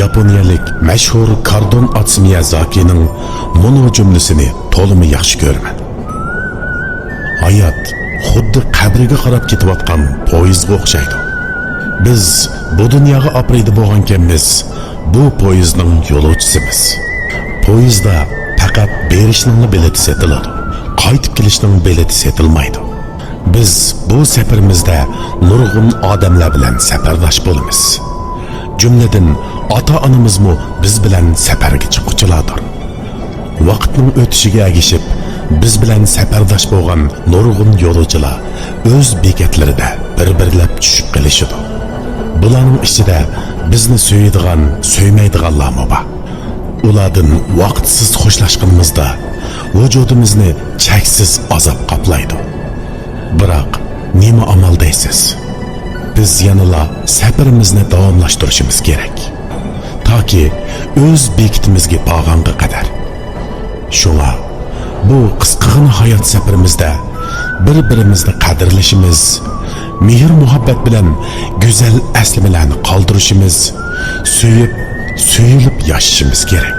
Yaponiyalik mashhur Kardon Atsumiyazakining mono jumlasini to'limi yaxshi ko'raman. Hayot xuddi qabriga qarab ketayotgan poyezdga o'xshaydi. Biz bu dunyoga apraydi bo'lganmiz, bu poyezdning yo'lovchisimiz. Poyezdda faqat berishning bileti setiladi, qaytib kelishning bileti setilmaydi. Biz bu safarimizda nurg'un odamlar bilan safardosh bo'lamiz. Jumladan ota-onamizmi biz bilan safarga chiquvchilardir. Vaqtning o'tishiga ergashib biz bilan safardosh bo'lgan nurg'un yo'lovchilar o'z bekatlarida bir-birlab tushib qolishadi. Bularning ichida bizni so'yadigan, so'ymaydiganlarmi bor. Ulardan vaqtsiz xo'shlashganimizda vujudimizni cheksiz azob qoplaydi. Biroq nima amal deysiz? Biz yanıla safarimizni davomlashtirishimiz kerak. Toki o'z bekitimizga borganga qadar. Shunga bu qisqagina hayot safarimizda bir-birimizni qadrlashimiz, mehr-muhabbat bilan go'zal aslimalarni qoldirishimiz, so'yib, so'yilib yashashimiz kerak.